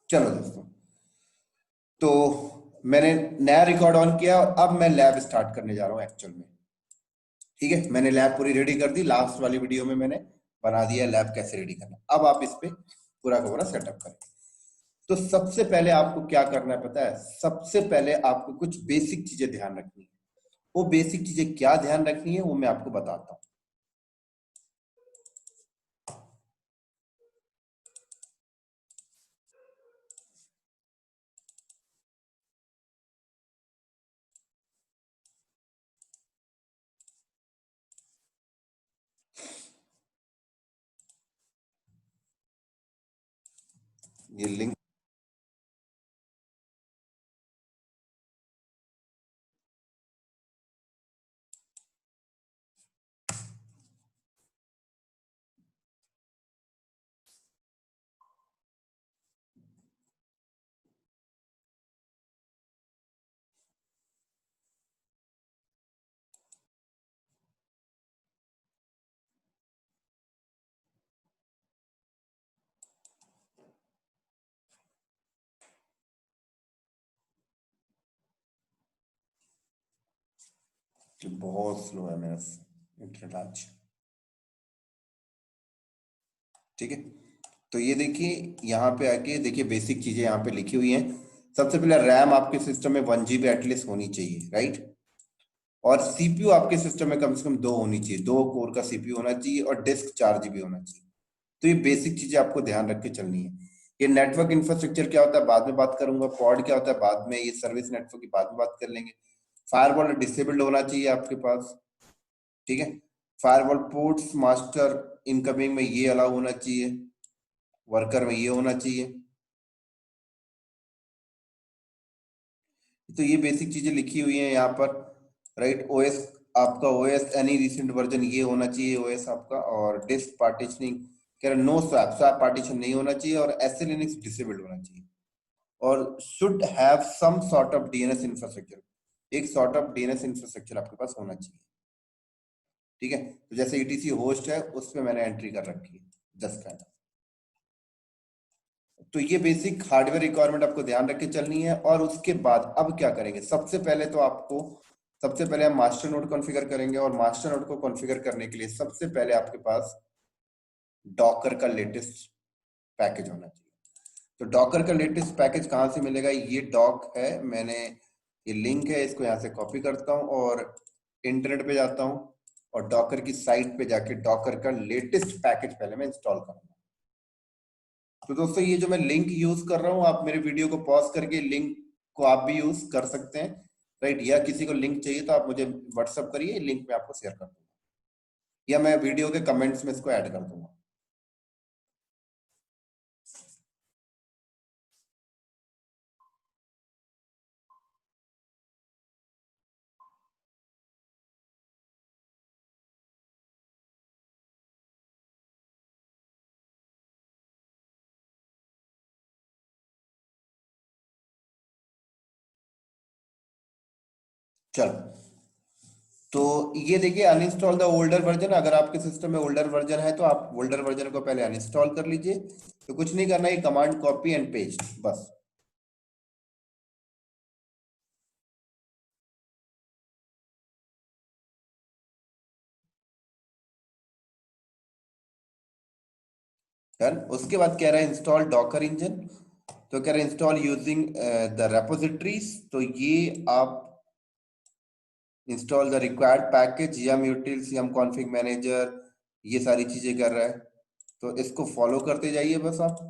चलो दोस्तों, तो मैंने नया रिकॉर्ड ऑन किया और अब मैं लैब स्टार्ट करने जा रहा हूँ एक्चुअल में। ठीक है, मैंने लैब पूरी रेडी कर दी। लास्ट वाली वीडियो में मैंने बना दिया लैब कैसे रेडी करना। अब आप इस पे पूरा का पूरा सेटअप करें। तो सबसे पहले आपको क्या करना है पता है? सबसे पहले आपको कुछ बेसिक चीजें ध्यान रखनी है। वो बेसिक चीजें क्या ध्यान रखनी है वो मैं आपको बताता हूँ। ये लिंक बहुत स्लो है मेरा इंटरनेट आज। ठीक है, तो ये देखिए यहाँ पे आके देखिए बेसिक चीजें यहाँ पे लिखी हुई हैं। सबसे पहले रैम आपके सिस्टम में 1 GB एटलीस्ट होनी चाहिए, राइट। और सीपीयू आपके सिस्टम में कम से कम दो होनी चाहिए, 2 कोर का सीपीयू होना चाहिए और डिस्क 4 GB होना चाहिए। तो ये बेसिक चीजें आपको ध्यान रख के चलनी है। ये नेटवर्क इंफ्रास्ट्रक्चर क्या होता है बाद में बात करूंगा, पॉड क्या होता है बाद में, ये सर्विस नेटवर्क की बाद में बात कर लेंगे। फायरवॉल डिसेबल्ड होना चाहिए आपके पास। ठीक है, फायरवॉल पोर्ट्स मास्टर इनकमिंग में ये अलाउ होना चाहिए, वर्कर में ये होना चाहिए। तो ये बेसिक चीजें लिखी हुई हैं यहाँ पर, राइट। ओएस आपका, ओएस एनी रिसेंट वर्जन ये होना चाहिए ओएस आपका। और डिस्क पार्टीशनिंग कह रहे नो स्वैप, स्वैप पार्टीशन नहीं होना चाहिए और एसएल लिनक्स डिसेबल्ड होना चाहिए। और should have some sort of DNS infrastructure, एक सॉर्ट ऑफ डीएनएस इंफ्रास्ट्रक्चर आपके पास होना चाहिए। ठीक है, तो जैसे ईटीसी होस्ट है उसमें मैंने एंट्री कर रखी है जस्ट का। तो ये बेसिक हार्डवेयर रिक्वायरमेंट आपको ध्यान रख के चलनी है। और उसके बाद अब क्या करेंगे, सबसे पहले तो आपको, सबसे पहले हम मास्टर नोड कॉन्फ़िगर करेंगे। और मास्टर नोड को कॉन्फ़िगर करने के लिए सबसे पहले आपके पास डॉकर का लेटेस्ट पैकेज होना चाहिए। तो डॉकर का लेटेस्ट पैकेज कहाँ से मिलेगा? ये डॉक है, मैंने ये लिंक है, इसको यहाँ से कॉपी करता हूँ और इंटरनेट पे जाता हूँ और डॉकर की साइट पे जाके डॉकर का लेटेस्ट पैकेज पहले मैं इंस्टॉल करूंगा। तो दोस्तों ये जो मैं लिंक यूज कर रहा हूँ, आप मेरे वीडियो को पॉज करके लिंक को आप भी यूज कर सकते हैं, राइट। या किसी को लिंक चाहिए तो आप मुझे व्हाट्सअप करिए, लिंक मैं आपको शेयर कर दूंगा या मैं वीडियो के कमेंट्स में इसको ऐड कर दूंगा। चलो, तो ये देखिए अनइंस्टॉल द ओल्डर वर्जन। अगर आपके सिस्टम में ओल्डर वर्जन है तो आप ओल्डर वर्जन को पहले अनइंस्टॉल कर लीजिए। तो कुछ नहीं करना है, कमांड कॉपी एंड पेस्ट बस। डन। उसके बाद कह रहा है इंस्टॉल डॉकर इंजन। तो कह रहा है इंस्टॉल यूजिंग द रेपोजिटरीज। तो ये आप install the required package, yum utils, yum config manager, ये सारी चीजें कर रहा है। तो इसको फॉलो करते जाइए बस आप।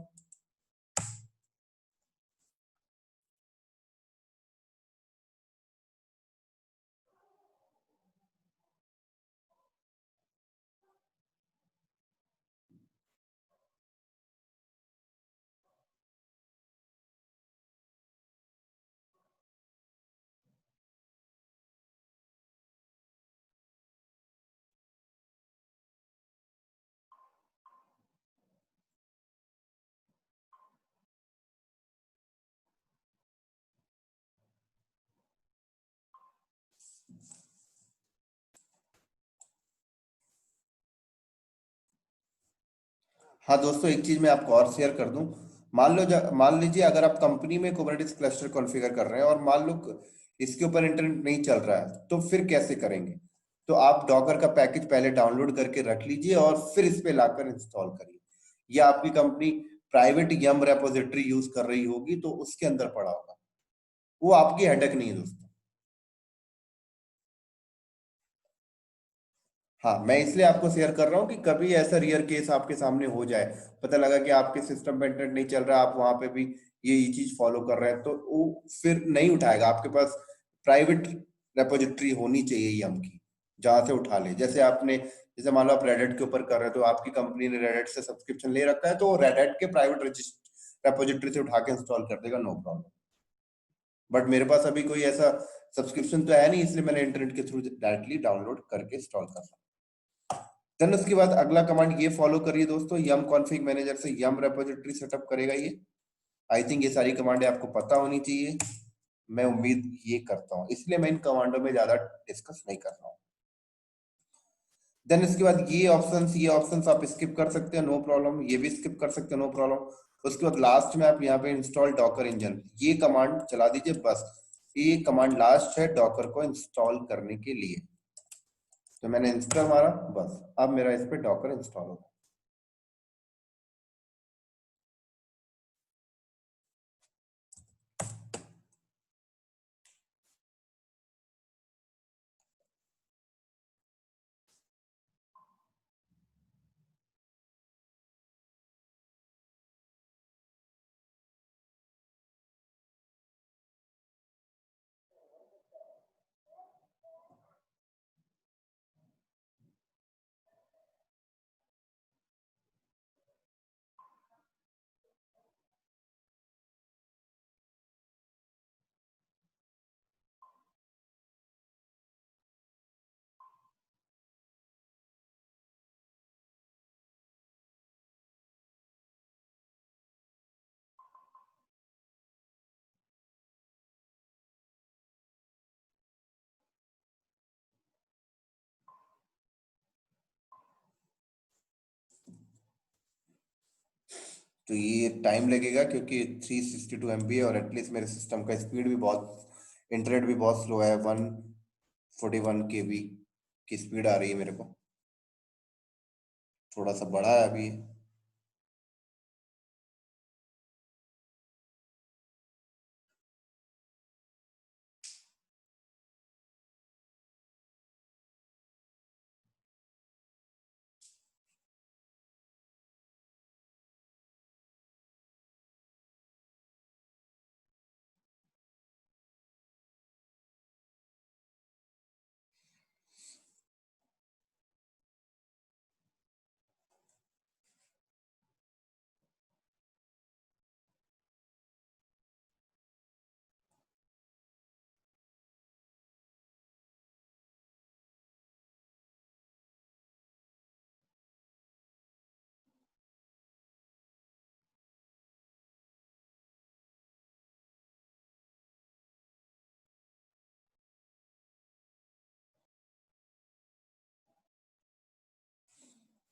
हाँ दोस्तों, एक चीज मैं आपको और शेयर कर दूं। मान लीजिए अगर आप कंपनी में कुबरनेटिस क्लस्टर कॉन्फ़िगर कर रहे हैं और मान लो इसके ऊपर इंटरनेट नहीं चल रहा है, तो फिर कैसे करेंगे? तो आप डॉकर का पैकेज पहले डाउनलोड करके रख लीजिए और फिर इस पे लाकर इंस्टॉल करिए। या आपकी कंपनी प्राइवेट यम रेपोजिटरी यूज कर रही होगी तो उसके अंदर पड़ा होगा, वो आपकी हेडेक नहीं है दोस्तों। हाँ, मैं इसलिए आपको शेयर कर रहा हूँ कि कभी ऐसा रियर केस आपके सामने हो जाए, पता लगा कि आपके सिस्टम पे इंटरनेट नहीं चल रहा, आप वहां पे भी ये चीज फॉलो कर रहे हैं, तो वो फिर नहीं उठाएगा। आपके पास प्राइवेट रेपोजिटरी होनी चाहिए यम की, जहां से उठा ले। जैसे आपने, जैसे मान लो आप रेडिट के ऊपर कर रहे हो, तो आपकी कंपनी ने रेडिट से सब्सक्रिप्शन ले रखा है, तो रेडिट के प्राइवेट रेपोजिटरी से उठा के इंस्टॉल कर देगा, नो प्रॉब्लम। बट मेरे पास अभी कोई ऐसा सब्सक्रिप्शन तो है नहीं, इसलिए मैंने इंटरनेट के थ्रू डायरेक्टली डाउनलोड करके इंस्टॉल कर रहा। देन उसके बाद अगला कमांड ये फॉलो करिए दोस्तों, यम कॉन्फ़िग मैनेजर से यम रेपोजिटरी सेटअप करेगा ये। आई थिंक ये सारी कमांडें आपको पता होनी चाहिए, मैं उम्मीद ये करता हूँ, इसलिए मैं इन कमांडों में ज्यादा डिस्कस नहीं कर रहा हूँ। देन इसके बाद ये ऑप्शंस आप स्किप कर सकते हैं, नो प्रॉब्लम। ये भी स्किप कर सकते हैं, नो प्रॉब्लम। उसके बाद लास्ट में आप यहाँ पे इंस्टॉल डॉकर इंजन, ये कमांड चला दीजिए बस। ये कमांड लास्ट है डॉकर को इंस्टॉल करने के लिए। तो मैंने इंस्टॉल मारा, बस अब मेरा इस पे डॉकर इंस्टॉल होगा। तो ये टाइम लगेगा क्योंकि 362 MB है, और एटलीस्ट मेरे सिस्टम का स्पीड भी बहुत, इंटरनेट भी बहुत स्लो है, 141 KB की स्पीड आ रही है मेरे को, थोड़ा सा बड़ा है अभी।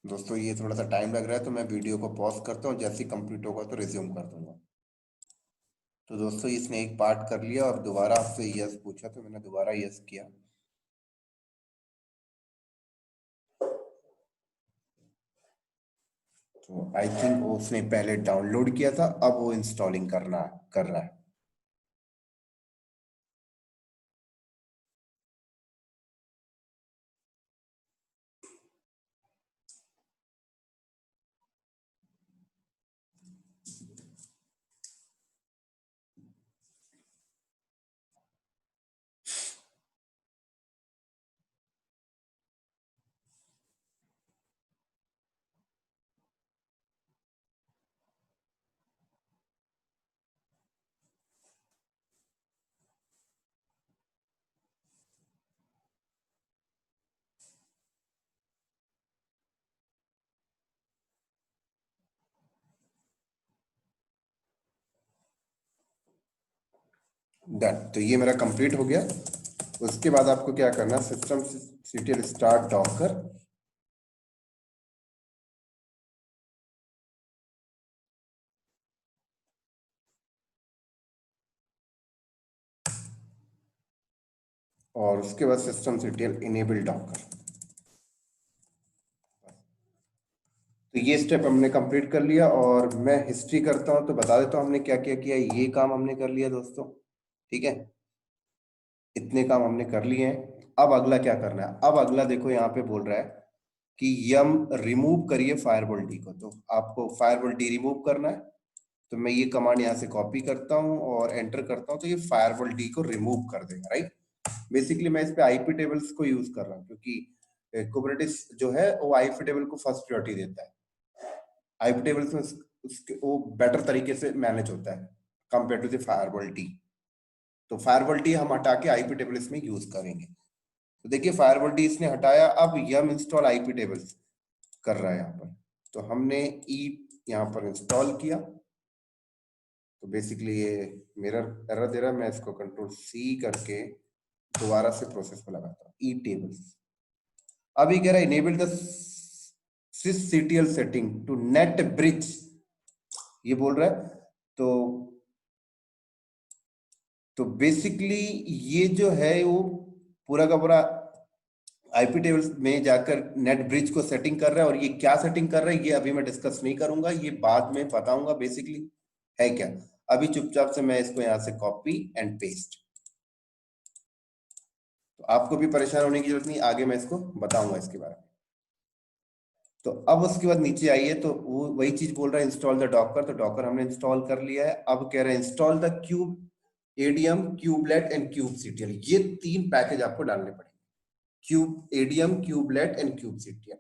दोस्तों ये थोड़ा सा टाइम लग रहा है, तो मैं वीडियो को पॉज करता हूँ, जैसे ही कंप्लीट होगा तो रिज्यूम कर दूंगा। तो दोस्तों इसने एक पार्ट कर लिया और दोबारा आपसे यस पूछा, तो मैंने दोबारा यस किया। तो आई थिंक उसने पहले डाउनलोड किया था, अब वो इंस्टॉलिंग कर रहा है। डन, तो ये मेरा कंप्लीट हो गया। उसके बाद आपको क्या करना, सिस्टम ctl स्टार्ट डॉकर, और उसके बाद systemctl enable docker। तो ये स्टेप हमने कंप्लीट कर लिया और मैं हिस्ट्री करता हूं तो बता देता हूं हमने क्या क्या किया। ये काम हमने कर लिया दोस्तों, ठीक है, इतने काम हमने कर लिए हैं। अब अगला क्या करना है? अब अगला देखो यहाँ पे बोल रहा है कि यम रिमूव करिए फायरवॉल डी को। तो आपको फायरवॉल डी रिमूव करना है। तो मैं ये कमांड यहाँ से कॉपी करता हूँ और एंटर करता हूँ, तो ये फायरवॉल डी को रिमूव कर देगा, राइट। बेसिकली मैं इस पे आईपी टेबल्स को यूज कर रहा हूँ क्योंकि कुबरनेटिस जो है वो आईपी टेबल को फर्स्ट प्रायोरिटी देता है। आईपी टेबल्स में उसके वो बेटर तरीके से मैनेज होता है compare to the firewall D. तो फायरवॉल डी हम हटा के आईपी टेबल्स में यूज करेंगे। तो देखिए फायरवॉल डी इसने हटाया, अब यम इंस्टॉल आईपी टेबल्स कर रहा है यहाँ पर। तो हमने ई यहाँ पर इंस्टॉल किया। तो बेसिकली ये मिरर एरर दे रहा है, मैं इसको कंट्रोल सी करके दोबारा से प्रोसेस में लगाता हूँ ई टेबल्स। अभी कह रहा है enable the sysctl setting to net bridge, ये बोल रहा है। तो बेसिकली ये जो है वो पूरा का पूरा आईपी टेबल्स में जाकर नेट ब्रिज को सेटिंग कर रहा है। और ये क्या सेटिंग कर रहा है ये अभी मैं डिस्कस नहीं करूंगा, ये बाद में बताऊंगा बेसिकली है क्या। अभी चुपचाप से मैं इसको यहां से कॉपी एंड पेस्ट। तो आपको भी परेशान होने की जरूरत नहीं, आगे मैं इसको बताऊंगा इसके बारे में। तो अब उसके बाद नीचे आइए तो वो वही चीज बोल रहा है इंस्टॉल द डॉकर। तो डॉकर हमने इंस्टॉल कर लिया है। अब कह रहा है install the kubeadm kubelet and kubectl. ये 3 पैकेज आपको डालने पड़ेंगे, kubeadm kubelet and kubectl.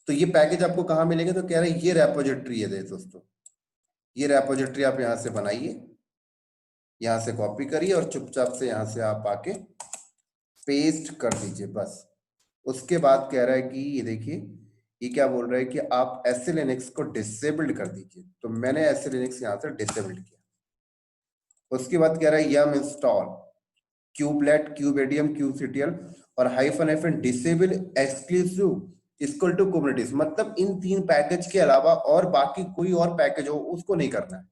तो ये पैकेज आपको कहाँ मिलेंगे? तो कह रहे हैं ये रेपोजिटरी है दोस्तों, ये रेपोजिटरी आप यहाँ से बनाइए, यहाँ से कॉपी करिए और चुपचाप से यहाँ से आप आके पेस्ट कर दीजिए बस। उसके बाद कह रहा है कि ये देखिए ये क्या बोल रहा है कि आप एसए लिनक्स को डिसेबल्ड कर दीजिए। तो मैंने एसए लिनक्स यहाँ से डिसेबल्ड किया। उसके बाद कह रहा है यम इंस्टॉल क्यूबलेट क्यूबेडियम क्यूबसीटीएल और hyphen disable exclusive equal to Kubernetes. मतलब इन 3 पैकेज के अलावा और बाकी कोई और पैकेज हो उसको नहीं करना है।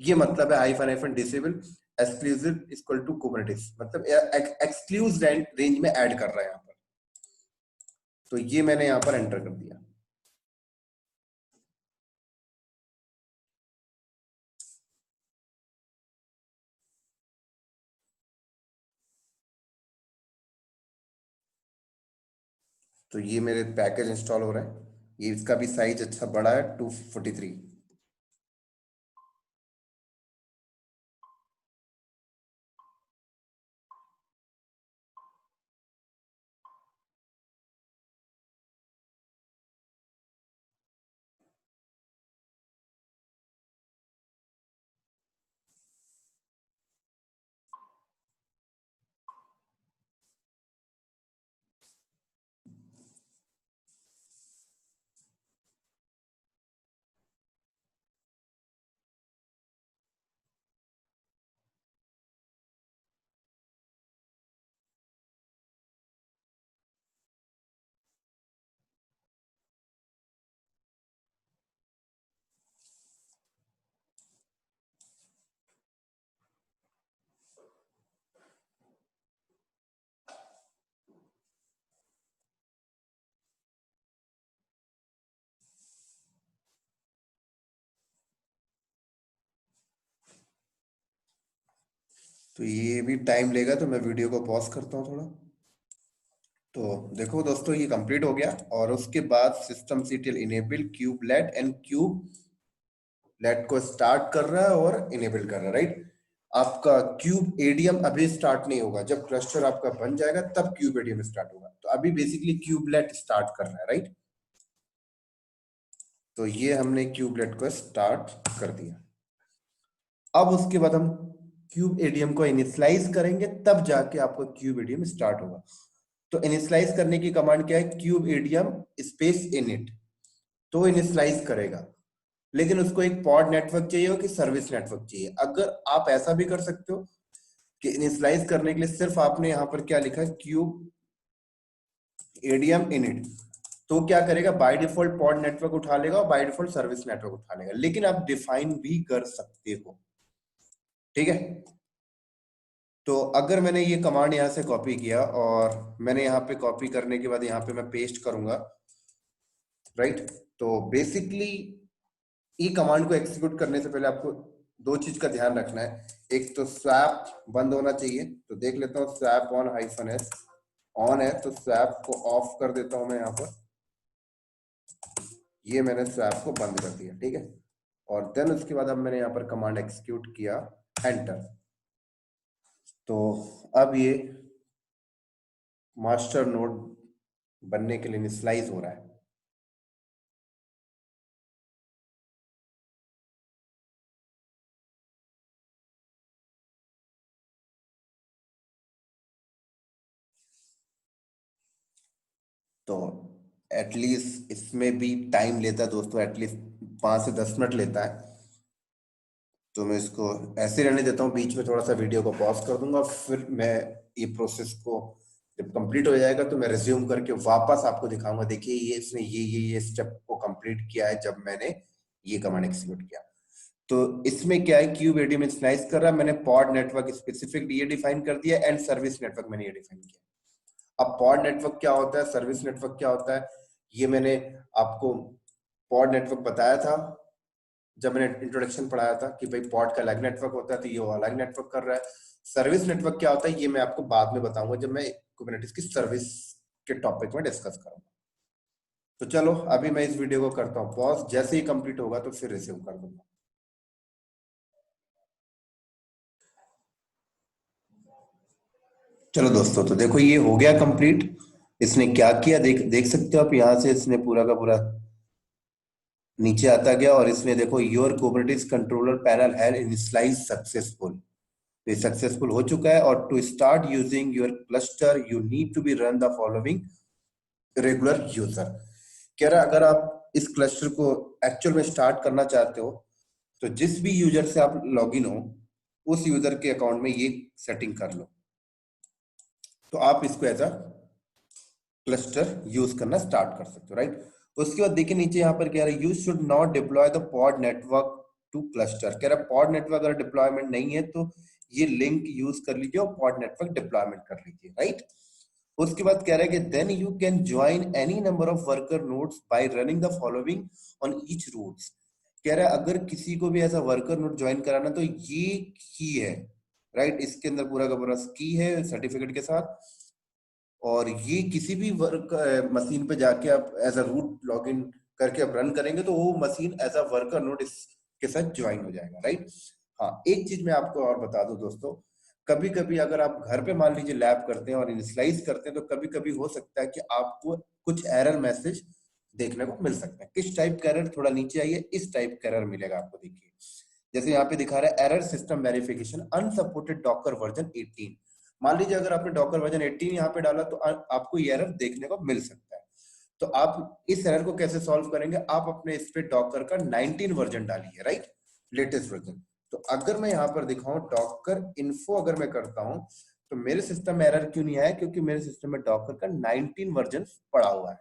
ये मतलब है hyphen disable exclusive equal to Kubernetes, मतलब एक्सक्लूसिव रेंज में ऐड कर रहा है यहाँ पर। तो ये मैंने यहाँ पर एंटर कर दिया। तो ये मेरे पैकेज इंस्टॉल हो रहा है। ये इसका भी साइज अच्छा बड़ा है 243। तो ये भी टाइम लेगा, तो मैं वीडियो को पॉज करता हूँ थोड़ा। तो देखो दोस्तों ये कंप्लीट हो गया और उसके बाद systemctl enable kubelet and kubelet को स्टार्ट कर रहा है और इनेबल कर रहा है, राइट। आपका क्यूब एडीएम अभी स्टार्ट नहीं होगा, जब क्लस्टर आपका बन जाएगा तब क्यूब एडीएम स्टार्ट होगा। तो अभी बेसिकली क्यूबलेट स्टार्ट कर रहा है, राइट। तो ये हमने क्यूबलेट को स्टार्ट कर दिया। अब उसके बाद हम क्यूब एडीएम को इनिशियलाइज करेंगे, तब जाके आपका क्यूब एडीएम स्टार्ट होगा। तो इनिशियलाइज करने की कमांड क्या है? Cube ADM space init. तो इनिशियलाइज करेगा, लेकिन उसको एक पॉड नेटवर्क चाहिए हो कि सर्विस नेटवर्क चाहिए। अगर आप ऐसा भी कर सकते हो कि इनिशियलाइज करने के लिए सिर्फ आपने यहां पर क्या लिखा है, क्यूब एडीएम इनिट, तो क्या करेगा? बाय डिफॉल्ट पॉड नेटवर्क उठा लेगा और बाय डिफॉल्ट सर्विस नेटवर्क उठा लेगा। लेकिन आप डिफाइन भी कर सकते हो, ठीक है। तो अगर मैंने ये कमांड यहाँ से कॉपी किया और मैंने यहाँ पे कॉपी करने के बाद यहाँ पे मैं पेस्ट करूंगा, राइट। तो बेसिकली ई कमांड को एग्जीक्यूट करने से पहले आपको दो चीज का ध्यान रखना है। एक तो स्वैप बंद होना चाहिए, तो देख लेता हूँ स्वैप ऑन -s ऑन है, तो स्वैप को ऑफ कर देता हूं मैं यहाँ पर। ये मैंने स्वैप को बंद कर दिया, ठीक है। और देन उसके बाद अब मैंने यहाँ पर कमांड एग्जीक्यूट किया, एंटर। तो अब ये मास्टर नोड बनने के लिए इनिशियलाइज हो रहा है। तो एटलीस्ट इसमें भी टाइम लेता है दोस्तों, एटलीस्ट 5 से 10 मिनट लेता है। तो मैं इसको ऐसे रहने देता हूँ, बीच में थोड़ा सा वीडियो को पॉज कर दूंगा, फिर मैं ये प्रोसेस को जब कंप्लीट हो जाएगा तो मैं रिज्यूम करके वापस आपको दिखाऊंगा। देखिए ये इसने ये स्टेप को कंप्लीट किया है जब मैंने ये कमांड एग्जीक्यूट किया। तो इसमें क्या है, क्यूब एडी में स्लाइस कर रहा है, मैंने पॉड नेटवर्क स्पेसिफिक ये डिफाइन कर दिया, एंड सर्विस नेटवर्क मैंने ये डिफाइन किया। अब पॉड नेटवर्क क्या होता है, सर्विस नेटवर्क क्या होता है, ये मैंने आपको पॉड नेटवर्क बताया था जब मैंने इंट्रोडक्शन पढ़ाया था कि भाई पॉड का अलग नेटवर्क होता है, तो ये अलग नेटवर्क कर रहा है। सर्विस नेटवर्क क्या होता है ये मैं आपको बाद में बताऊंगा जब मैं कुबरनेटिस की सर्विस के टॉपिक में डिस्कस करूंगा। तो चलो अभी मैं इस वीडियो को करता हूँ पॉज, जैसे ही कंप्लीट होगा तो फिर रिज्यूम कर दूंगा। चलो दोस्तों, तो देखो ये हो गया कंप्लीट। इसने क्या किया, देख देख सकते हो आप, यहाँ से इसने पूरा का पूरा नीचे आता गया और इसने देखो योर कुबरनेटिस कंट्रोलर पैनल है इनिशियलाइज सक्सेसफुल। तो ये सक्सेसफुल हो चुका है। और to start using your cluster you need to be run the following regular user. कह रहा है अगर आप इस क्लस्टर को एक्चुअल में स्टार्ट करना चाहते हो तो जिस भी यूजर से आप लॉगिन हो उस यूजर के अकाउंट में ये सेटिंग कर लो, तो आप इसको एज अ क्लस्टर यूज करना स्टार्ट कर सकते हो, राइट। उसके बाद देखिए नीचे यहाँ पर कह रहा है you should not deploy the pod network two cluster. कह रहा है पॉड नेटवर्क अगर डिप्लॉयमेंट नहीं है तो ये लिंक यूज कर लीजिए और पॉड नेटवर्क डिप्लॉयमेंट कर लीजिए, राइट। उसके बाद कह रहा है कि then you can join any number of worker nodes by running the following on each roots. कह रहा है अगर किसी को भी ऐसा वर्कर नोड ज्वाइन कराना तो ये की है, राइट। इसके अंदर पूरा का पूरा की है सर्टिफिकेट के साथ, और ये किसी भी वर्क मशीन पे जाके आप एज अ रूट लॉगिन करके आप रन करेंगे तो वो machine as a worker node इसके साथ ज्वाइन हो जाएगा, राइट। हाँ, एक चीज मैं आपको और बता दूं दोस्तों, कभी कभी अगर आप घर पे मान लीजिए लैब करते हैं और इनिशियलाइज करते हैं तो कभी कभी हो सकता है कि आपको कुछ एरर मैसेज देखने को मिल सकता है। किस टाइप का एरर, थोड़ा नीचे आइए, इस टाइप का एरर मिलेगा आपको। देखिए जैसे यहाँ पे दिखा रहा है error system verification unsupported Docker version 18। मान लीजिए अगर आपने डॉकर वर्जन 18 यहाँ पे डाला तो आपको ये एरर देखने को मिल सकता है। तो आप इस एरर को कैसे सॉल्व करेंगे, आप अपने इस पे डॉकर का 19 वर्जन डालिए, राइट, लेटेस्ट वर्जन। तो अगर मैं यहाँ पर दिखाऊं डॉकर इन्फो अगर मैं करता हूं तो मेरे सिस्टम में एरर क्यों नहीं आया, क्योंकि मेरे सिस्टम में डॉकर का 19 वर्जन पड़ा हुआ है,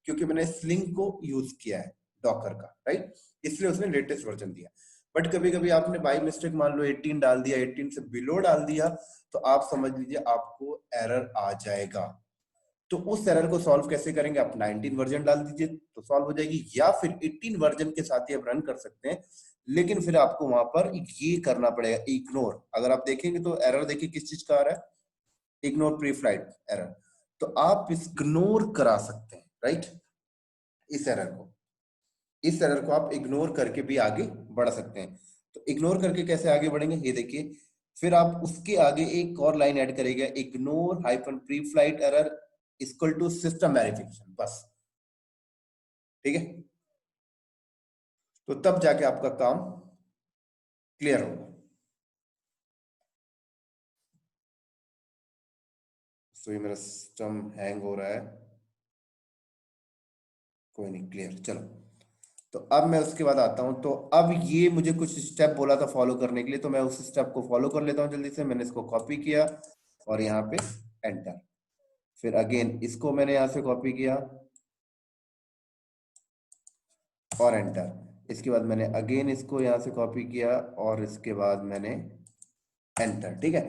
क्योंकि मैंने स्लिंग को यूज किया है डॉकर का, राइट, इसलिए उसने लेटेस्ट वर्जन दिया। बट कभी कभी आपने बाई मिस्टेक मान लो 18 डाल दिया, 18 से बिलो डाल दिया, तो आप समझ लीजिए आपको एरर आ जाएगा। तो उस एरर को सॉल्व कैसे करेंगे, आप 19 वर्जन डाल दीजिए तो सॉल्व हो जाएगी, या फिर 18 वर्जन के साथ ही आप रन कर सकते हैं। लेकिन फिर आपको वहां पर ये करना पड़ेगा इग्नोर। अगर आप देखेंगे तो एरर देखिए किस चीज का आ रहा है, इग्नोर प्री फ्लाइट एरर। तो आप इग्नोर करा सकते हैं, राइट, इस एरर को। इस एरर को आप इग्नोर करके भी आगे बढ़ सकते हैं। तो इग्नोर करके कैसे आगे बढ़ेंगे ये देखिए, फिर आप उसके आगे एक और लाइन ऐड करेंगे, ignore hyphen preflight error equal to system verification, बस, ठीक है। तो तब जाके आपका काम क्लियर होगा। तो ये मेरा सिस्टम हैंग हो रहा है, कोई नहीं, क्लियर, चलो। तो अब मैं उसके बाद आता हूं। तो अब ये मुझे कुछ स्टेप बोला था फॉलो करने के लिए, तो मैं उस स्टेप को फॉलो कर लेता हूं जल्दी से। मैंने इसको कॉपी किया और यहाँ पे एंटर, फिर अगेन इसको मैंने यहाँ से कॉपी किया और एंटर। इसके बाद मैंने अगेन इसको यहाँ से कॉपी किया और इसके बाद मैंने एंटर, ठीक है।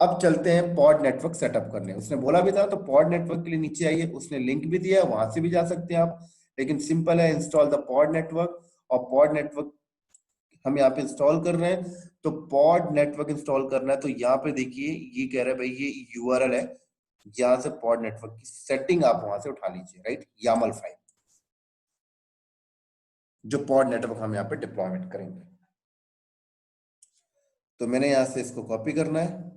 अब चलते हैं पॉड नेटवर्क सेटअप करने। उसने बोला भी था तो पॉड नेटवर्क के लिए नीचे आइए, उसने लिंक भी दिया है, वहां से भी जा सकते हैं आप। लेकिन सिंपल है, इंस्टॉल द पॉड नेटवर्क। और पॉड नेटवर्क हम यहाँ पे इंस्टॉल कर रहे हैं, तो पॉड नेटवर्क इंस्टॉल करना है तो यहाँ पे देखिए ये कह रहा है भाई ये यूआरएल है, यहाँ से पॉड नेटवर्क की सेटिंग आप वहां से उठा लीजिए, राइट, यामल फाइल, जो पॉड नेटवर्क हम यहाँ पे डिप्लॉयमेंट करेंगे। तो मैंने यहाँ से इसको कॉपी करना है।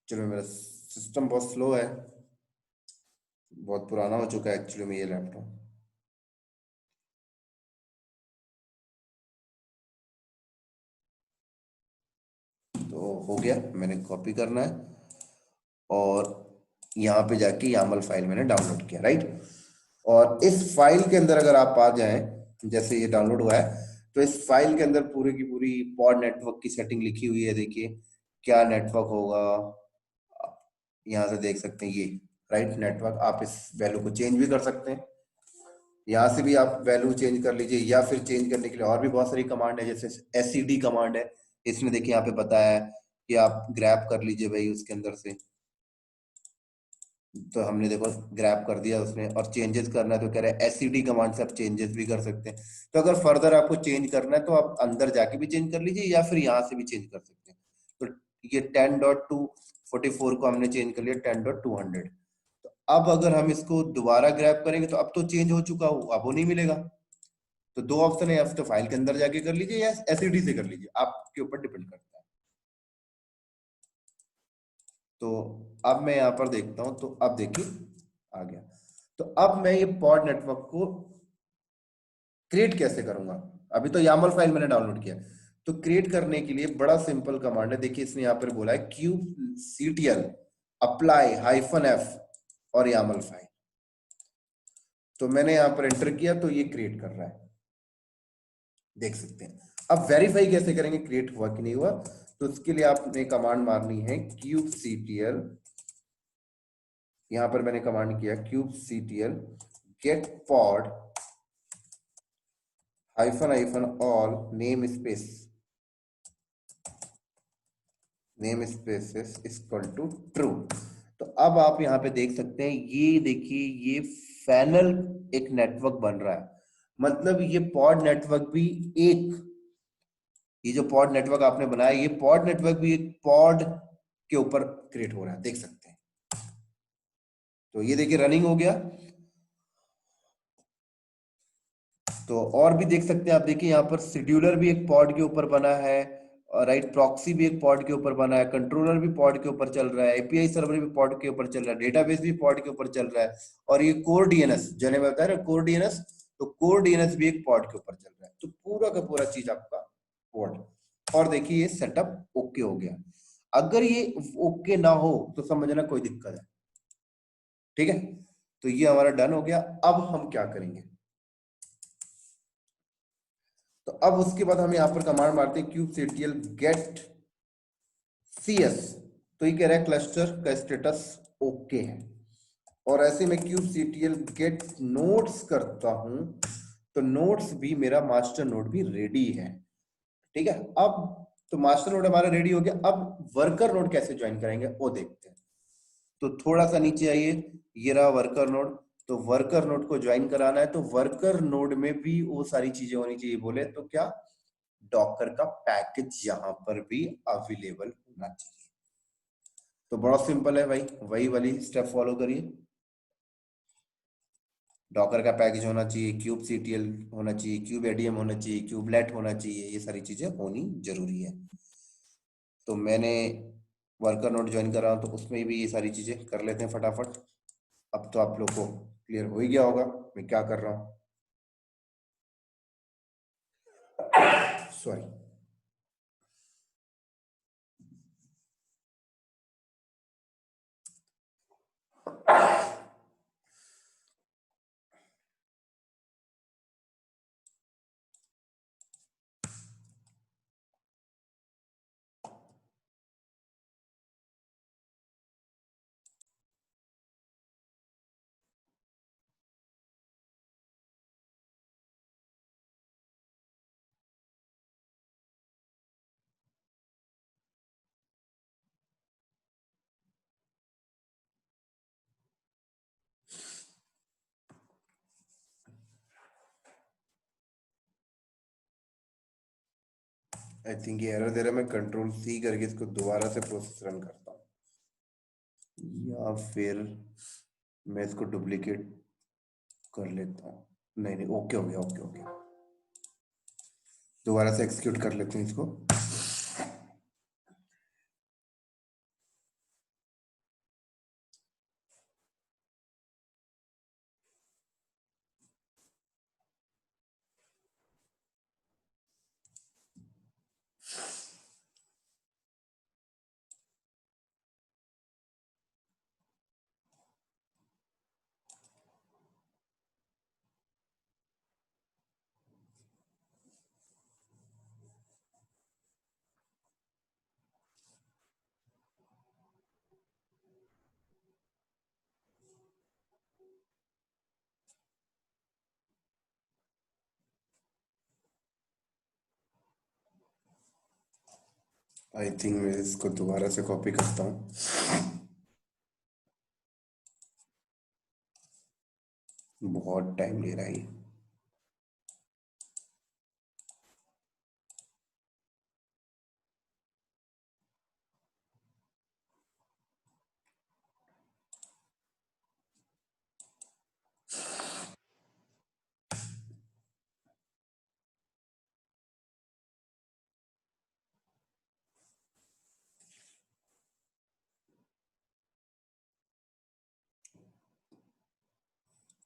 चलो, मेरा सिस्टम बहुत स्लो है, बहुत पुराना हो चुका है एक्चुअली में ये लैपटॉप। तो हो गया, मैंने कॉपी करना है और यहाँ पे जाके यामल फाइल मैंने डाउनलोड किया, राइट। और इस फाइल के अंदर अगर आप आ जाएं, जैसे ये डाउनलोड हुआ है, तो इस फाइल के अंदर पूरी की पूरी पॉड नेटवर्क की सेटिंग लिखी हुई है। देखिए क्या नेटवर्क होगा, यहाँ से देख सकते हैं ये, राइट नेटवर्क। आप इस वैल्यू को चेंज भी कर सकते हैं, यहाँ से भी आप वैल्यू चेंज कर लीजिए, या फिर चेंज करने के लिए और भी बहुत सारी कमांड है, जैसे एसईडी कमांड है। इसने देखिए यहाँ पे बताया है कि आप ग्रैब कर लीजिए भाई उसके अंदर से। तो हमने देखो ग्रैब कर दिया उसने, और चेंजेस करना है तो कह रहे हैं एसईडी कमांड से आप चेंजेस भी कर सकते हैं। तो अगर फर्दर आपको चेंज करना है तो आप अंदर जाके भी चेंज कर लीजिए, या फिर यहाँ से भी चेंज कर सकते हैं। तो ये 10.244 को हमने चेंज कर लिया 10.200। तो अब अगर हम इसको दोबारा ग्रैब करेंगे तो अब तो चेंज हो चुका हो, अब वो नहीं मिलेगा। तो दो ऑप्शन है, या फिर तो फाइल के अंदर जाके कर लीजिए या एसईडी से कर लीजिए, आपके ऊपर डिपेंड करता है। तो अब मैं यहाँ पर देखता हूं, तो अब देखिए आ गया। तो अब मैं ये पॉड नेटवर्क को क्रिएट कैसे करूंगा। अभी तो यामल फाइल मैंने डाउनलोड किया, तो क्रिएट करने के लिए बड़ा सिंपल कमांड है। देखिए इसने यहाँ पर बोला है क्यूब सीटीएल अप्लाई -f और यामल फाइल। तो मैंने यहाँ पर एंटर किया तो ये क्रिएट कर रहा है, देख सकते हैं। अब वेरीफाई कैसे करेंगे क्रिएट हुआ कि नहीं हुआ, तो उसके लिए आपने कमांड मारनी है kubectl। यहां पर मैंने कमांड किया kubectl get pod -all namespaces equal to true. तो अब आप यहां पे देख सकते हैं, ये देखिए ये फैनल एक नेटवर्क बन रहा है। मतलब ये पॉड नेटवर्क भी एक, ये जो पॉड नेटवर्क आपने बनाया, ये पॉड नेटवर्क भी एक पॉड के ऊपर क्रिएट हो रहा है, देख सकते हैं। तो ये देखिए रनिंग हो गया। तो और भी देख सकते हैं आप, देखिए यहाँ पर शेड्यूलर भी एक पॉड के ऊपर बना है, और राइट प्रॉक्सी भी एक पॉड के ऊपर बना है, कंट्रोलर भी पॉड के ऊपर चल रहा है, एपीआई सर्वर भी पॉड के ऊपर चल रहा है, डेटाबेस भी पॉड के ऊपर चल रहा है। और ये कोर डीएनएस जो मैं बता रहा कोर डीएनएस, तो कोर डीएनएस भी एक पॉड के ऊपर चल रहा है। तो पूरा का पूरा चीज आपका पॉड। और देखिए ये सेटअप ओके हो गया। अगर ये ओके ना हो तो समझना कोई दिक्कत है, ठीक है। तो ये हमारा डन हो गया। अब हम क्या करेंगे, तो अब उसके बाद हम यहाँ पर कमांड मारते हैं kubectl get cs। तो ये कह रहा है क्लस्टर का स्टेटस ओके है। और ऐसे में kubectl get nodes करता हूं, तो नोड्स भी मेरा मास्टर नोड भी रेडी है, ठीक है। अब तो मास्टर नोड हमारा रेडी हो गया। अब वर्कर नोड कैसे ज्वाइन करेंगे वो देखते हैं। तो थोड़ा सा नीचे आइए, ये रहा वर्कर नोड। तो वर्कर नोड को ज्वाइन कराना है, तो वर्कर नोड में भी वो सारी चीजें होनी चाहिए। बोले तो क्या, डॉकर का पैकेज यहां पर भी अवेलेबल होना चाहिए। तो बड़ा सिंपल है भाई, वही वाली स्टेप फॉलो करिए। डॉकर का पैकेज होना चाहिए, क्यूब सीटीएल होना चाहिए, क्यूब एडीएम होना चाहिए, क्यूबलेट होना चाहिए, ये सारी चीजें होनी जरूरी है। तो मैंने वर्कर नोड ज्वाइन करा हूं, तो उसमें भी ये सारी चीजें कर लेते हैं फटाफट। अब तो आप लोग को क्लियर हो ही गया होगा मैं क्या कर रहा हूं, सॉरी। आई थिंक ये एरर दे रहा है, मैं कंट्रोल सी करके इसको दोबारा से प्रोसेस रन करता हूँ, या फिर मैं इसको डुप्लीकेट कर लेता हूँ। नहीं नहीं, ओके हो गया, ओके हो गया। दोबारा से एक्सिक्यूट कर लेते हैं इसको। आई थिंक मैं इसको दोबारा से कॉपी करता हूँ, बहुत टाइम ले रहा है ये।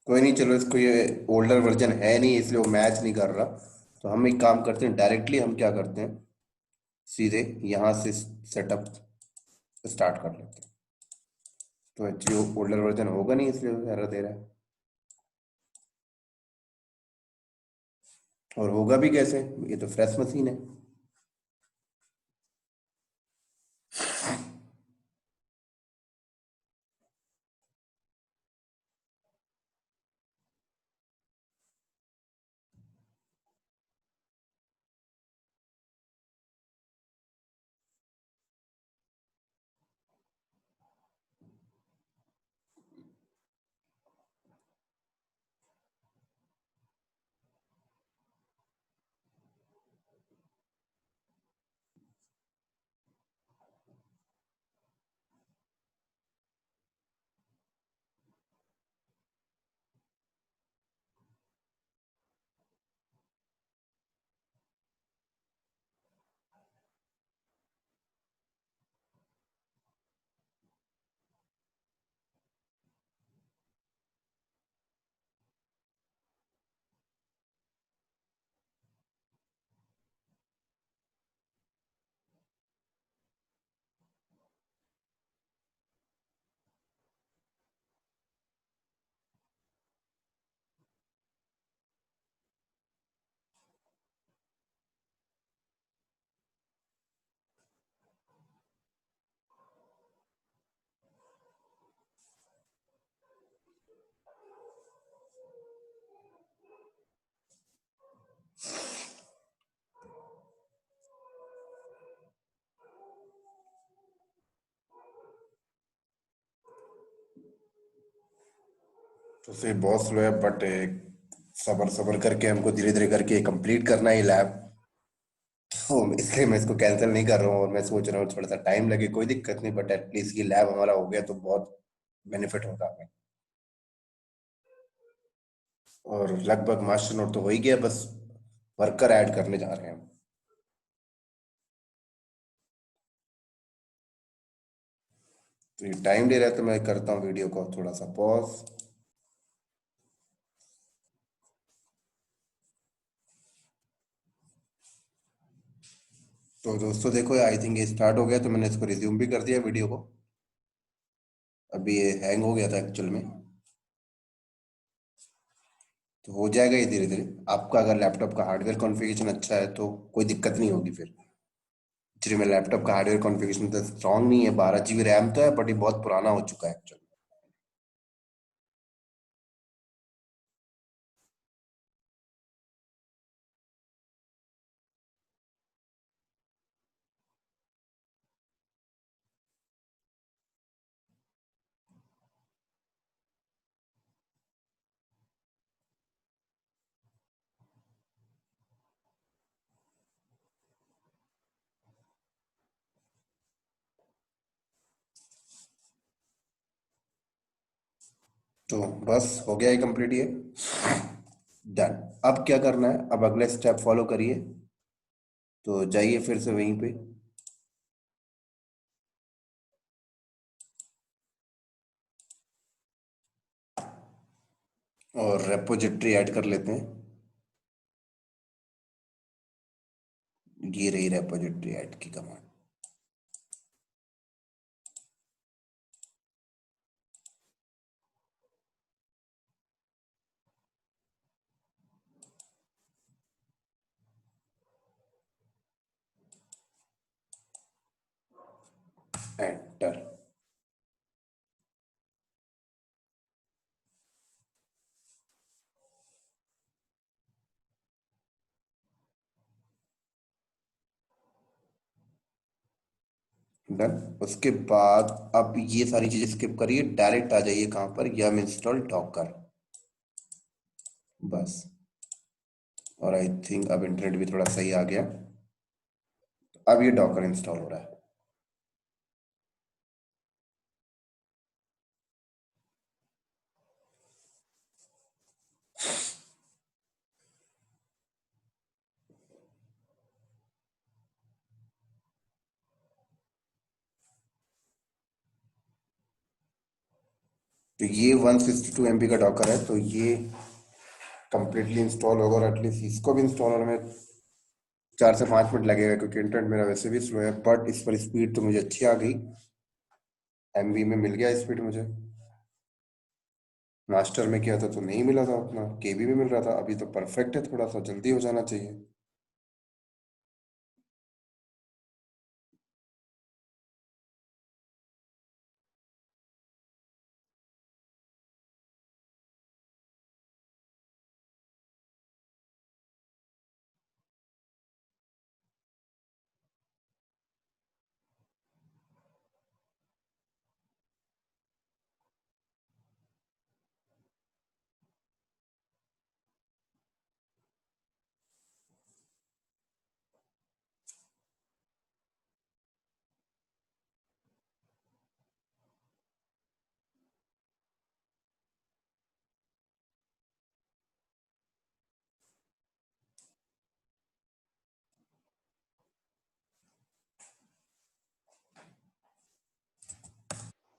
कोई नहीं, चलो इसको, ये ओल्डर वर्जन है नहीं इसलिए वो मैच नहीं कर रहा। तो हम एक काम करते हैं, डायरेक्टली हम क्या करते हैं, सीधे यहाँ से सेटअप स्टार्ट कर लेते हैं। तो एक्चुअली ओल्डर वर्जन होगा नहीं इसलिए एरर दे रहा है। और होगा भी कैसे, ये तो फ्रेश मशीन है। तो फिर बहुत स्लो है, बट सबर सबर करके हमको धीरे धीरे करके कंप्लीट करना है लैब। तो इसलिए मैं इसको कैंसिल नहीं कर रहा हूँ, और मैं सोच रहा हूँ थोड़ा सा टाइम लगे कोई दिक्कत नहीं, बट एटलीस्ट ये लैब हमारा हो गया तो बहुत बेनिफिट होगा हमें। और लगभग मास्टर नोट तो हो ही गया, बस वर्कर ऐड करने जा रहे हैं हम। तो ये टाइम ले रहा है, तो मैं करता हूँ वीडियो को थोड़ा सा पॉज। तो दोस्तों देखो, आई थिंक ये स्टार्ट हो गया, तो मैंने इसको रिज्यूम भी कर दिया वीडियो को। अभी ये हैंग हो गया था एक्चुअल में। तो हो जाएगा ये धीरे धीरे। आपका अगर लैपटॉप का हार्डवेयर कॉन्फ़िगरेशन अच्छा है तो कोई दिक्कत नहीं होगी फिर। एक्चुअली मेरे लैपटॉप का हार्डवेयर कॉन्फ़िगरेशन तो स्ट्रॉन्ग नहीं है, 12 GB रैम तो है, बट ये बहुत पुराना हो चुका है एक्चुअली। तो बस हो गया, ये कंप्लीट ये डन। अब क्या करना है, अब अगले स्टेप फॉलो करिए। तो जाइए फिर से वहीं पे, और रेपोजिटरी ऐड कर लेते हैं। ये रही रेपोजिटरी ऐड की कमांड। एंटर। डन। उसके बाद अब ये सारी चीजें स्किप करिए, डायरेक्ट आ जाइए कहाँ पर, यम इंस्टॉल डॉकर। बस। और आई थिंक अब इंटरनेट भी थोड़ा सही आ गया। अब ये डॉकर इंस्टॉल हो रहा है। तो ये 162 MB का डॉकर है, तो ये कंप्लीटली इंस्टॉल होगा, और एटलीस्ट इसको भी इंस्टॉल होने में 4 से 5 मिनट लगेगा, क्योंकि इंटरनेट मेरा वैसे भी स्लो है, बट इस पर स्पीड तो मुझे अच्छी आ गई। MB में मिल गया स्पीड मुझे। मास्टर में किया था तो नहीं मिला था उतना, KB में मिल रहा था। अभी तो परफेक्ट है, थोड़ा सा जल्दी हो जाना चाहिए।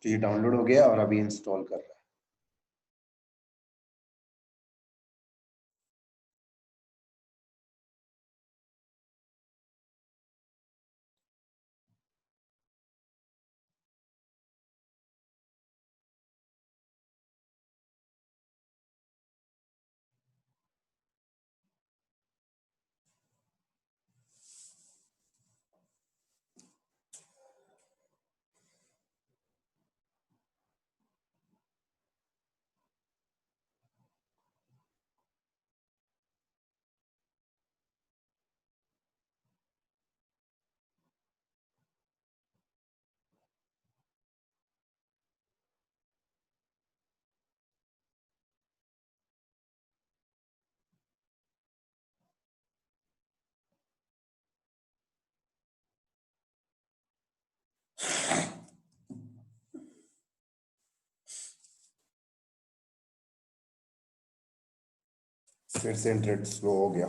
तो ये डाउनलोड हो गया और अभी इंस्टॉल कर रहा है। फिर से इंटरनेट स्लो हो गया।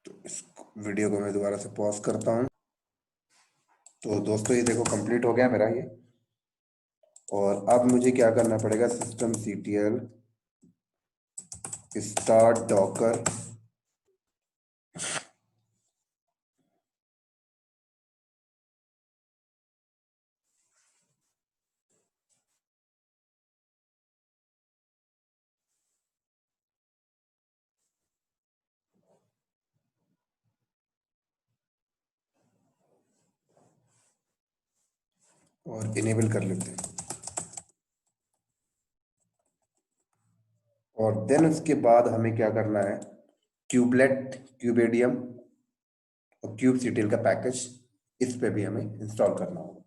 तो इस वीडियो को मैं दोबारा से पॉज करता हूँ। तो दोस्तों ये देखो कंप्लीट हो गया मेरा ये। और अब मुझे क्या करना पड़ेगा, systemctl start docker। और इनेबल कर लेते हैं। और देन उसके बाद हमें क्या करना है, क्यूबलेट, क्यूबेडियम और क्यूबसीटीएल का पैकेज, इस पे भी हमें इंस्टॉल करना होगा।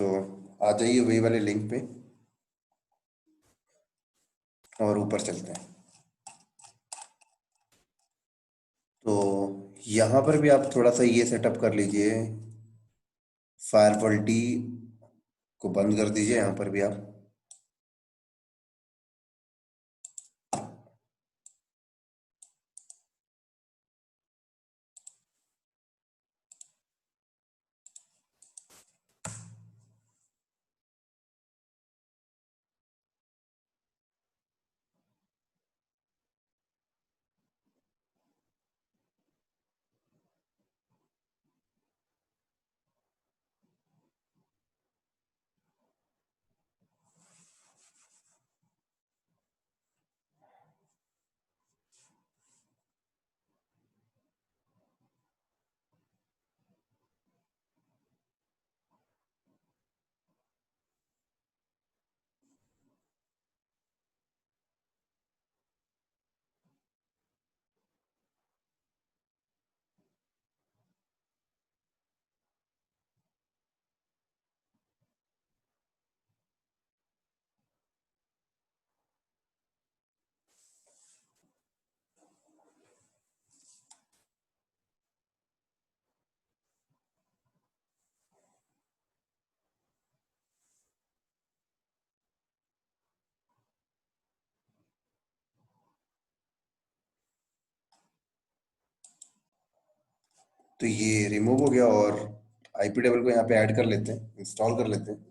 तो आ जाइए वही वाले लिंक पे और ऊपर चलते हैं। तो यहाँ पर भी आप थोड़ा सा ये सेटअप कर लीजिए, फायरवॉल डी को बंद कर दीजिए यहाँ पर भी आप। तो ये रिमूव हो गया और आईपी टेबल को यहाँ पे ऐड कर लेते हैं, इंस्टॉल कर लेते हैं।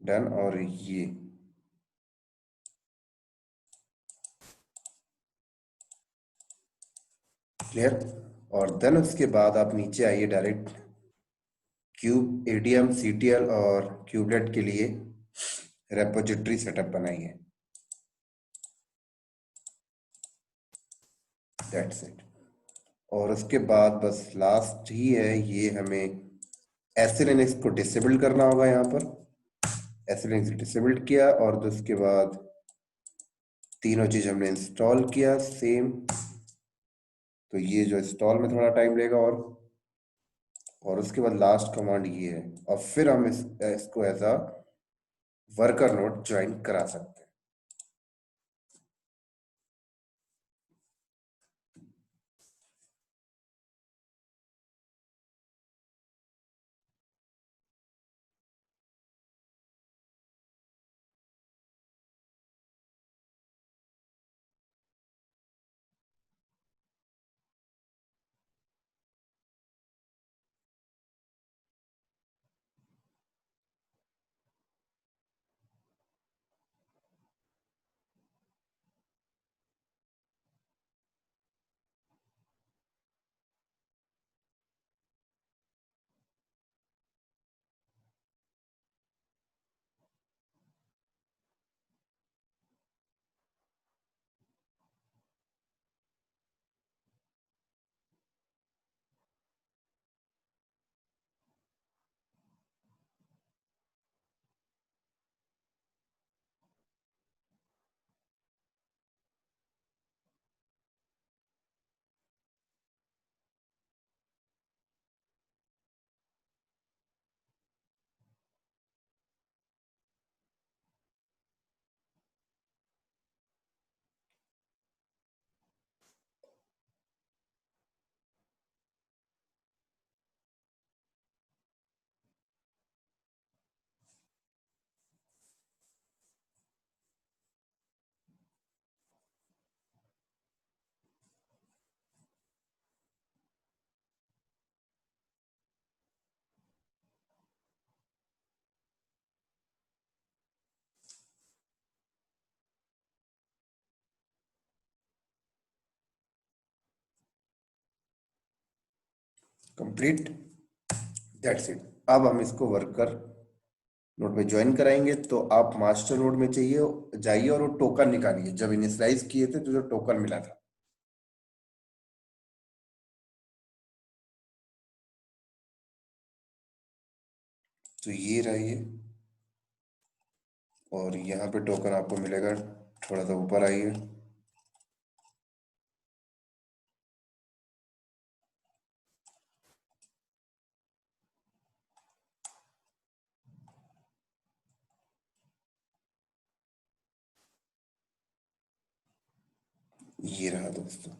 डन। और ये क्लियर। और देन उसके बाद आप नीचे आइए डायरेक्ट, क्यूब एडीएम सीटीएल और क्यूबलेट के लिए रेपोजिटरी सेटअप बनाइए। That's it. और उसके बाद बस लास्ट ही है, ये हमें एसएलएनएक्स को डिसेबल करना होगा। यहाँ पर एसएलएनएक्स डिसेबल्ड किया और तो उसके बाद तीनों चीज हमने इंस्टॉल किया सेम। तो ये जो इंस्टॉल में थोड़ा टाइम लेगा और उसके बाद लास्ट कमांड ये है, और फिर हम इसको as a worker node join करा सकते हैं। कंप्लीट। That's it. अब हम इसको वर्कर नोड में ज्वाइन कराएंगे तो आप मास्टर नोड में चाहिए जाइए और वो टोकन निकालिए जब इनिशियलाइज किए थे तो जो टोकन मिला था। तो ये रही है और यहाँ पे टोकन आपको मिलेगा, थोड़ा सा ऊपर आइए। ये रहा दोस्तों,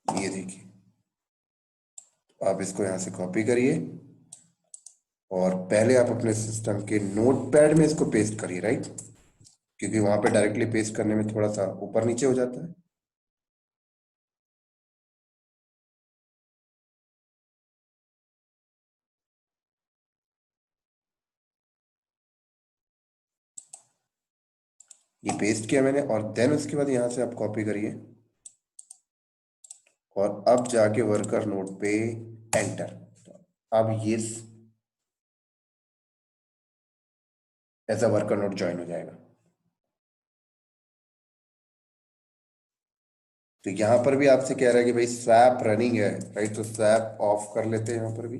ये देखिए। आप इसको यहाँ से कॉपी करिए और पहले आप अपने सिस्टम के नोटपैड में इसको पेस्ट करिए, राइट, क्योंकि वहां पे डायरेक्टली पेस्ट करने में थोड़ा सा ऊपर नीचे हो जाता है। ये पेस्ट किया मैंने और देन उसके बाद यहाँ से आप कॉपी करिए और अब जाके वर्कर नोड पे एंटर। अब ये as a worker node join हो जाएगा। तो यहाँ पर भी आपसे कह रहा है कि भाई स्वैप रनिंग है, राइट, तो स्वैप ऑफ कर लेते हैं यहाँ पर भी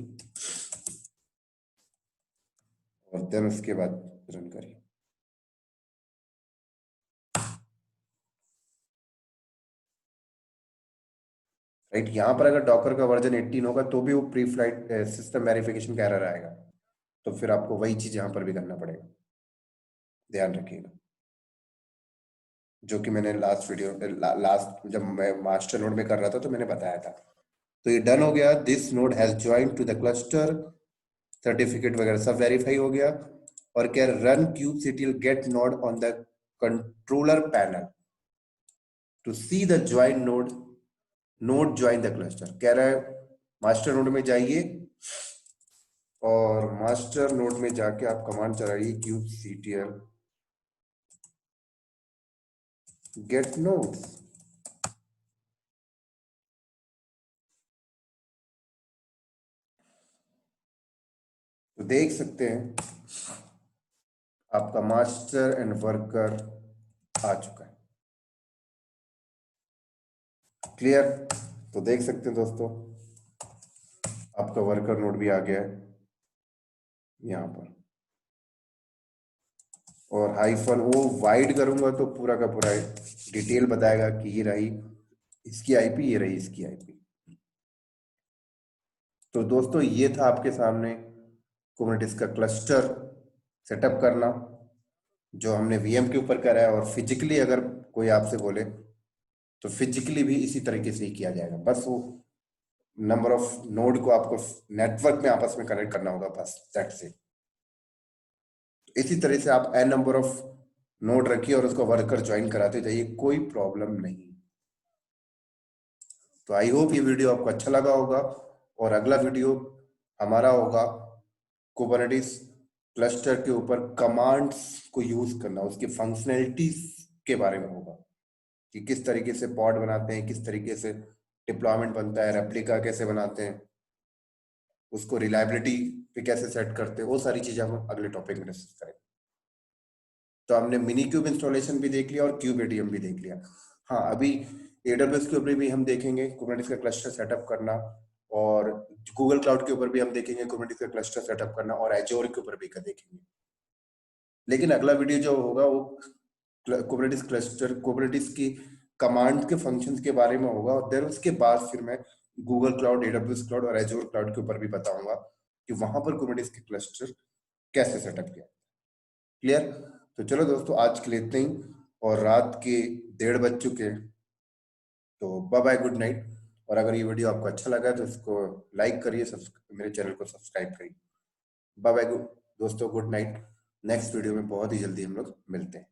और देन उसके बाद रन करिए। राइट, यहाँ पर अगर डॉकर का वर्जन 18 होगा तो भी वो प्री फ्लाइट सिस्टम वेरिफिकेशन का एरर आएगा, तो फिर आपको वही चीज यहाँ पर भी करना पड़ेगा, ध्यान रखिएगा। जो कि मैंने लास्ट वीडियो लास्ट जब मैं मास्टर नोड में कर रहा था तो मैंने बताया था। तो ये डन हो गया, this node has join to the cluster, certificate वगैरह सब वेरीफाई हो गया। और क्या, run kubectl get node on the controller panel to see the join node, node join the cluster. कह रहा है मास्टर नोड में जाइए और मास्टर नोड में जाके आप कमांड चलाइए kubectl गेट नोड्स। तो देख सकते हैं आपका मास्टर एंड वर्कर आ चुका है। क्लियर? तो देख सकते हैं दोस्तों आपका वर्कर नोड भी आ गया है यहाँ पर। और हाइफन वो वाइड करूंगा तो पूरा का पूरा डिटेल बताएगा कि ये रही इसकी आईपी, ये रही इसकी आईपी। तो दोस्तों ये था आपके सामने कुबरनेटिस का क्लस्टर सेटअप करना, जो हमने वीएम के ऊपर करा है। और फिजिकली अगर कोई आपसे बोले तो फिजिकली भी इसी तरीके से ही किया जाएगा, बस वो नंबर ऑफ नोड को आपको नेटवर्क में आपस में कनेक्ट करना होगा, बस दैट्स इट। इसी तरह से आप एन नंबर ऑफ नोड रखिए और उसको वर्कर ज्वाइन कराते जाइए, कोई प्रॉब्लम नहीं। तो आई होप ये वीडियो आपको अच्छा लगा होगा और अगला वीडियो हमारा होगा कुबरनेटिस क्लस्टर के ऊपर कमांड्स को यूज करना, उसकी फंक्शनैलिटीज के बारे में होगा कि किस तरीके से पॉड बनाते हैं, किस तरीके से डिप्लॉयमेंट बनता है, रेप्लिका कैसे बनाते हैं, उसको रिलायबिलिटी पे कैसे सेट करते हैं, वो सारी चीजें हम अगले टॉपिक में डिस्कस करेंगे। तो हमने मिनी क्यूब इंस्टॉलेशन भी देख लिया और क्यूब एडीएम भी देख लिया। हाँ, अभी एडब्ल्यूएस के ऊपर भी हम देखेंगे कुबरनेटिस का क्लस्टर सेटअप करना, और गूगल क्लाउड के ऊपर भी हम देखेंगे कुबरनेटिस का क्लस्टर सेटअप करना, और एजोर के ऊपर भी देखेंगे। लेकिन अगला वीडियो जो होगा वो कुबरनेटिस क्लस्टर, कुबरनेटिस की कमांड के फंक्शंस के बारे में होगा। और देन उसके बाद फिर मैं गूगल क्लाउड, एडब्ल्यूएस क्लाउड और एजोर क्लाउड के ऊपर भी बताऊंगा कि वहां पर कुबरनेटिस के क्लस्टर कैसे सेटअप किया। क्लियर? तो चलो दोस्तों आज के लिए इतना ही, और रात के 1:30 बज चुके हैं, तो बाय बाय, गुड नाइट। और अगर ये वीडियो आपको अच्छा लगा तो इसको लाइक करिए, मेरे चैनल को सब्सक्राइब करिए। बाय बाय दोस्तों, गुड नाइट। नेक्स्ट वीडियो में बहुत ही जल्दी हम लोग मिलते हैं।